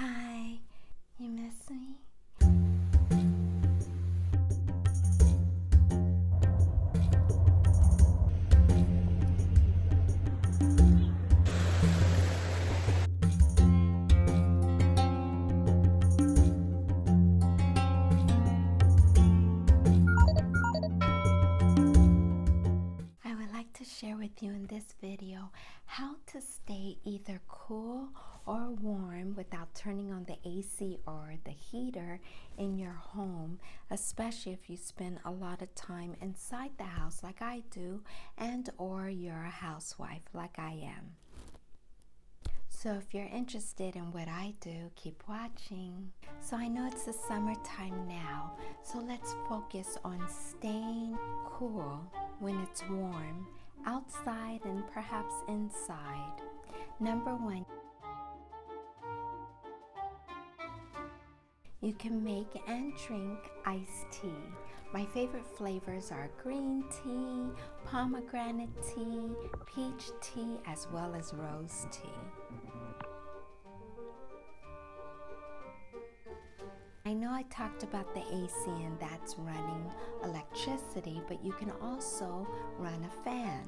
Hi, you miss me? I would like to share with you in this video how to stay either cool or warm without turning on the AC or the heater in your home, especially if you spend a lot of time inside the house like I do, and or you're a housewife like I am. So if you're interested in what I do, keep watching. So I know it's the summertime now, so let's focus on staying cool when it's warm, outside and perhaps inside. Number one, you can make and drink iced tea. My favorite flavors are green tea, pomegranate tea, peach tea, as well as rose tea. I know I talked about the AC and that's running electricity, but you can also run a fan.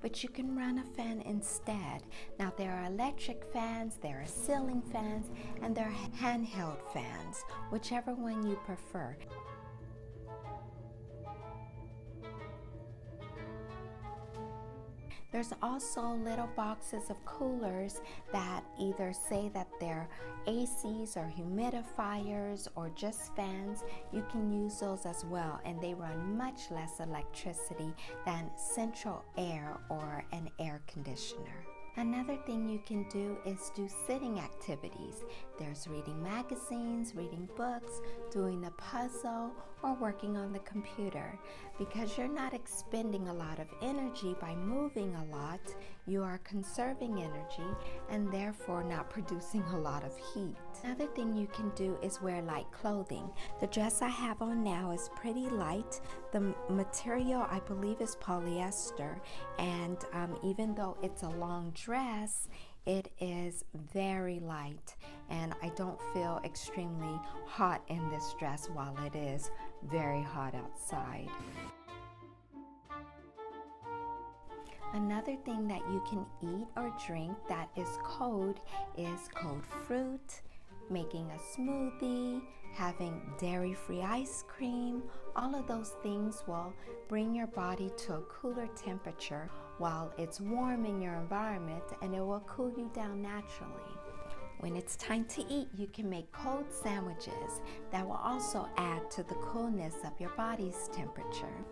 But you can run a fan instead. Now there are electric fans, there are ceiling fans, and there are handheld fans, whichever one you prefer. There's also little boxes of coolers that either say that they're ACs or humidifiers or just fans. You can use those as well, and they run much less electricity than central air or an air conditioner. Another thing you can do is do sitting activities. There's reading magazines, reading books, doing a puzzle, or working on the computer. Because you're not expending a lot of energy by moving a lot, you are conserving energy and therefore not producing a lot of heat. Another thing you can do is wear light clothing. The dress I have on now is pretty light. The material I believe is polyester, and even though it's a long dress, it is very light, and I don't feel extremely hot in this dress while it is very hot outside. Another thing that you can eat or drink that is cold fruit, making a smoothie, having dairy-free ice cream. All of those things will bring your body to a cooler temperature while it's warm in your environment, and it will cool you down naturally. When it's time to eat, you can make cold sandwiches that will also add to the coolness of your body's temperature.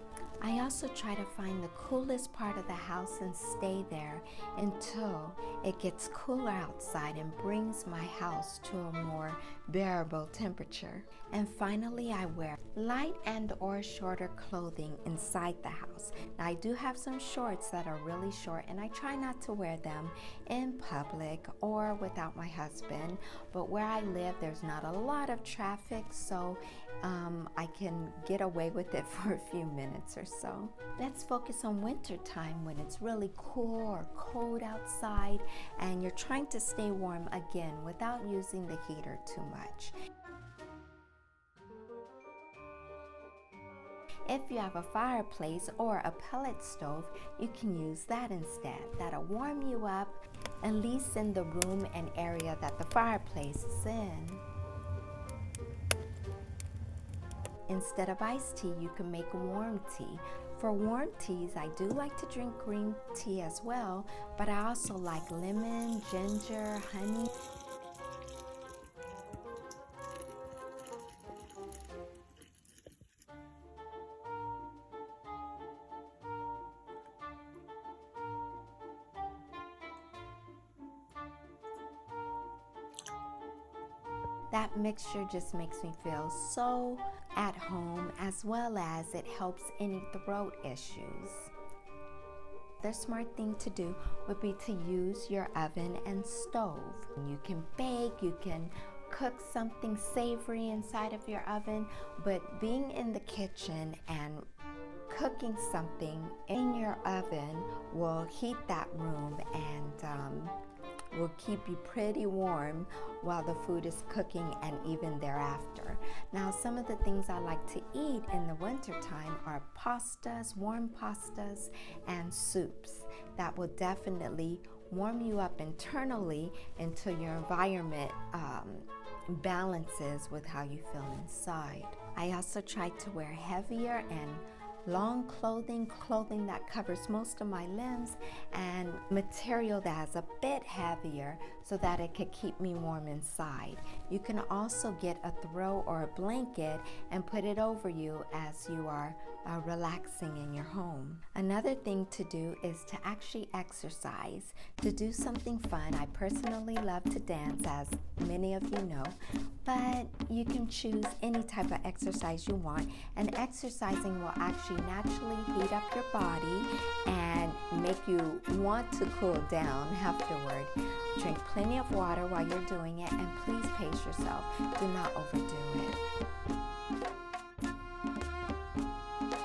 I also try to find the coolest part of the house and stay there until it gets cooler outside and brings my house to a more bearable temperature. And finally, I wear light and or shorter clothing inside the house. Now, I do have some shorts that are really short, and I try not to wear them in public or without my husband. But where I live, there's not a lot of traffic, so I can get away with it for a few minutes or so. Let's focus on winter time when it's really cool or cold outside and you're trying to stay warm again without using the heater too much. If you have a fireplace or a pellet stove, you can use that instead. That'll warm you up, at least in the room and area that the fireplace is in. Instead of iced tea, you can make warm tea. For warm teas, I do like to drink green tea as well, but I also like lemon, ginger, honey. That mixture just makes me feel so at home, as well as it helps any throat issues. The smart thing to do would be to use your oven and stove. You can bake, you can cook something savory inside of your oven, but being in the kitchen and cooking something in your oven will heat that room and will keep you pretty warm while the food is cooking and even thereafter. Now, some of the things I like to eat in the wintertime are pastas, warm pastas, and soups. That will definitely warm you up internally until your environment balances with how you feel inside. I also try to wear heavier and long clothing that covers most of my limbs, and material that's a bit heavier so that it could keep me warm inside. You can also get a throw or a blanket and put it over you as you are relaxing in your home. Another thing to do is to actually exercise, to do something fun. I personally love to dance, as many of you know, but you can choose any type of exercise you want, and exercising will actually naturally heat up your body and make you want to cool down afterward. Drink plenty of water while you're doing it, and please pace yourself. Do not overdo it.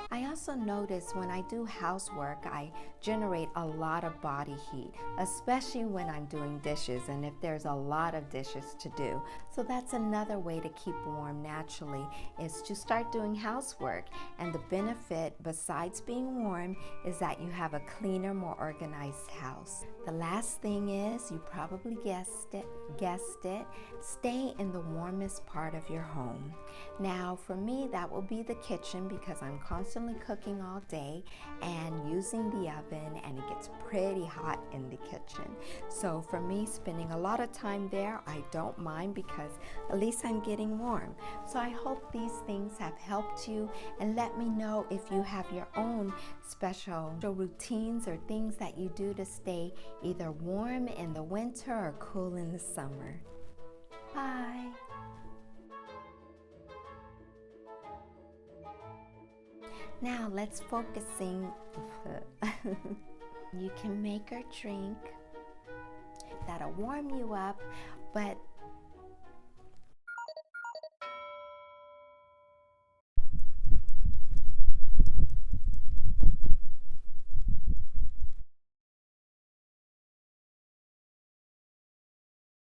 I also notice when I do housework, I generate a lot of body heat, especially when I'm doing dishes and if there's a lot of dishes to do. So that's another way to keep warm naturally, is to start doing housework. And the benefit, besides being warm, is that you have a cleaner, more organized house. The last thing is, you probably guessed it, stay in the warmest part of your home. Now, for me, that will be the kitchen, because I'm constantly cooking all day and using the oven, and it gets pretty hot in the kitchen. So for me, spending a lot of time there, I don't mind, because at least I'm getting warm. So I hope these things have helped you, and let me know if you have your own special routines or things that you do to stay either warm in the winter or cool in the summer. Bye. Now let's focusing. You can make or drink that'll warm you up, but